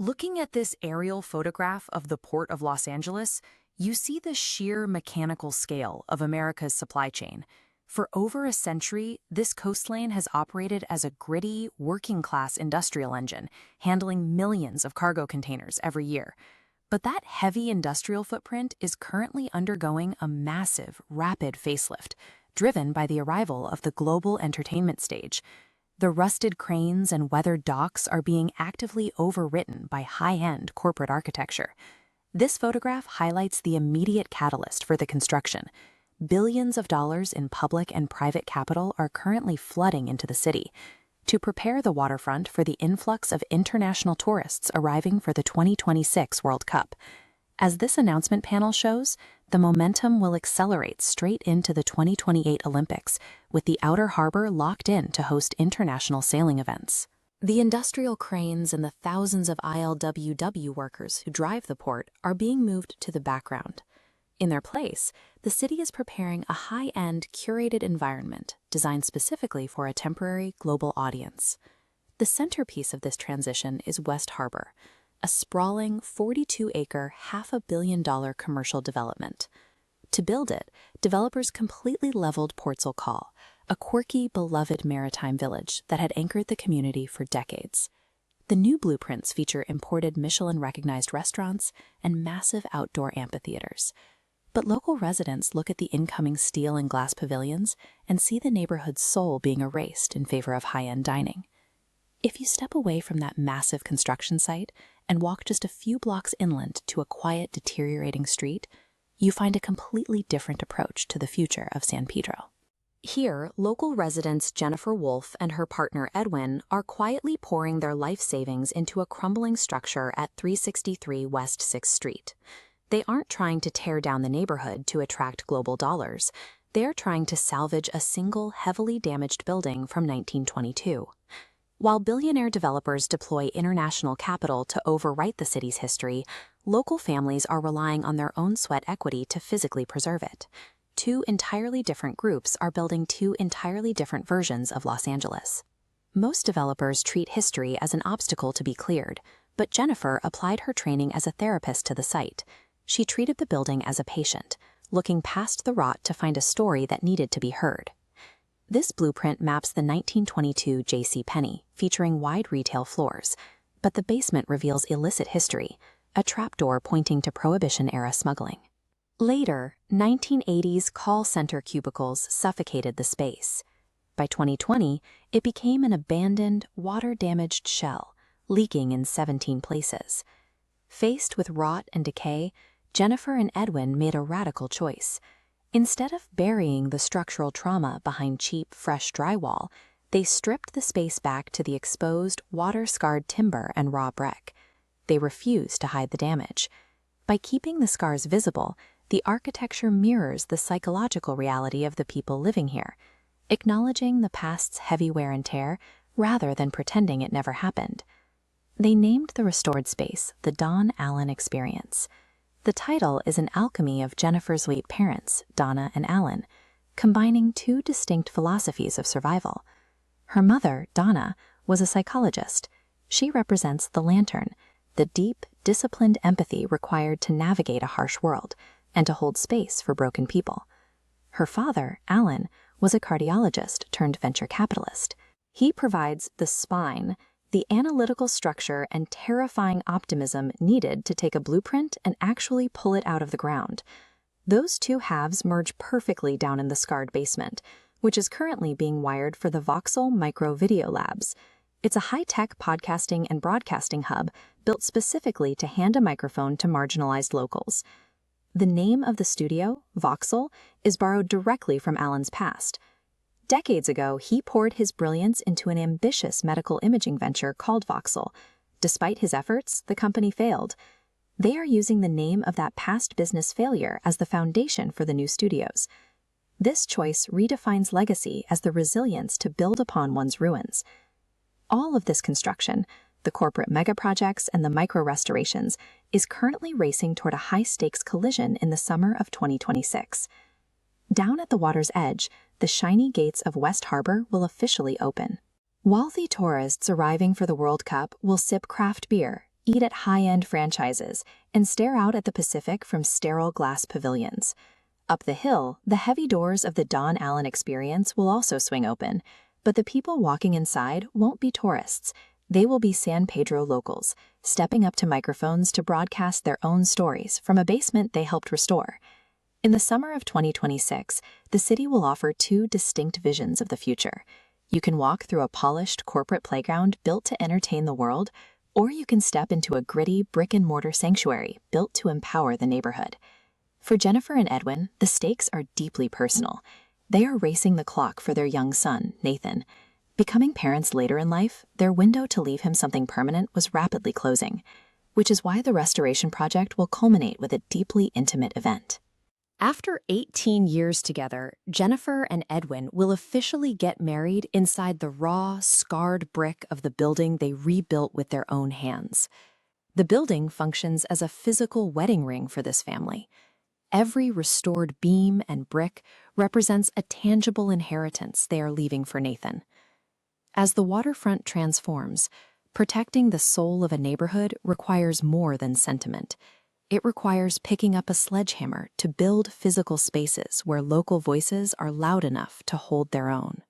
Looking at this aerial photograph of the Port of Los Angeles, you see the sheer mechanical scale of America's supply chain. For over a century, this coastline has operated as a gritty, working-class industrial engine, handling millions of cargo containers every year. But that heavy industrial footprint is currently undergoing a massive, rapid facelift, driven by the arrival of the global entertainment stage. The rusted cranes and weathered docks are being actively overwritten by high-end corporate architecture. This photograph highlights the immediate catalyst for the construction. Billions of dollars in public and private capital are currently flooding into the city to prepare the waterfront for the influx of international tourists arriving for the 2026 World Cup. As this announcement panel shows, the momentum will accelerate straight into the 2028 Olympics, with the outer harbor locked in to host international sailing events. The industrial cranes and the thousands of ILWW workers who drive the port are being moved to the background. In their place, the city is preparing a high-end, curated environment designed specifically for a temporary global audience. The centerpiece of this transition is West Harbor, a sprawling 42-acre, $500 million commercial development. To build it, developers completely leveled Portzel Call, a quirky, beloved maritime village that had anchored the community for decades. The new blueprints feature imported Michelin-recognized restaurants and massive outdoor amphitheaters. But local residents look at the incoming steel and glass pavilions and see the neighborhood's soul being erased in favor of high-end dining. If you step away from that massive construction site and walk just a few blocks inland to a quiet, deteriorating street, you find a completely different approach to the future of San Pedro. Here, local residents Jennifer Wolfe and her partner Edwin are quietly pouring their life savings into a crumbling structure at 363 West 6th Street. They aren't trying to tear down the neighborhood to attract global dollars. They're trying to salvage a single heavily damaged building from 1922. While billionaire developers deploy international capital to overwrite the city's history, local families are relying on their own sweat equity to physically preserve it. Two entirely different groups are building two entirely different versions of Los Angeles. Most developers treat history as an obstacle to be cleared, but Jennifer applied her training as a therapist to the site. She treated the building as a patient, looking past the rot to find a story that needed to be heard. This blueprint maps the 1922 J.C. Penney, featuring wide retail floors, but the basement reveals illicit history, a trapdoor pointing to Prohibition-era smuggling. Later, 1980s call center cubicles suffocated the space. By 2020, it became an abandoned, water-damaged shell, leaking in 17 places. Faced with rot and decay, Jennifer and Edwin made a radical choice. Instead of burying the structural trauma behind cheap, fresh drywall, they stripped the space back to the exposed, water-scarred timber and raw brick. They refused to hide the damage. By keeping the scars visible, the architecture mirrors the psychological reality of the people living here, acknowledging the past's heavy wear and tear rather than pretending it never happened. They named the restored space the Don Allen Experience. The title is an alchemy of Jennifer's late parents, Donna and Alan, combining two distinct philosophies of survival. Her mother, Donna, was a psychologist. She represents the lantern, the deep, disciplined empathy required to navigate a harsh world and to hold space for broken people. Her father, Alan, was a cardiologist turned venture capitalist. He provides the spine, the analytical structure and terrifying optimism needed to take a blueprint and actually pull it out of the ground. Those two halves merge perfectly down in the scarred basement, which is currently being wired for the Voxel Micro Video Labs. It's a high-tech podcasting and broadcasting hub built specifically to hand a microphone to marginalized locals. The name of the studio, Voxel, is borrowed directly from Alan's past. Decades ago, he poured his brilliance into an ambitious medical imaging venture called Voxel. Despite his efforts, the company failed. They are using the name of that past business failure as the foundation for the new studios. This choice redefines legacy as the resilience to build upon one's ruins. All of this construction, the corporate megaprojects and the micro-restorations, is currently racing toward a high-stakes collision in the summer of 2026. Down at the water's edge, the shiny gates of West Harbor will officially open. Wealthy tourists arriving for the World Cup will sip craft beer, eat at high-end franchises, and stare out at the Pacific from sterile glass pavilions. Up the hill, the heavy doors of the Don Allen Experience will also swing open, but the people walking inside won't be tourists. They will be San Pedro locals, stepping up to microphones to broadcast their own stories from a basement they helped restore. In the summer of 2026, the city will offer two distinct visions of the future. You can walk through a polished corporate playground built to entertain the world, or you can step into a gritty brick-and-mortar sanctuary built to empower the neighborhood. For Jennifer and Edwin, the stakes are deeply personal. They are racing the clock for their young son, Nathan. Becoming parents later in life, their window to leave him something permanent was rapidly closing, which is why the restoration project will culminate with a deeply intimate event. After 18 years together, Jennifer and Edwin will officially get married inside the raw, scarred brick of the building they rebuilt with their own hands. The building functions as a physical wedding ring for this family. Every restored beam and brick represents a tangible inheritance they are leaving for Nathan. As the waterfront transforms, protecting the soul of a neighborhood requires more than sentiment. It requires picking up a sledgehammer to build physical spaces where local voices are loud enough to hold their own.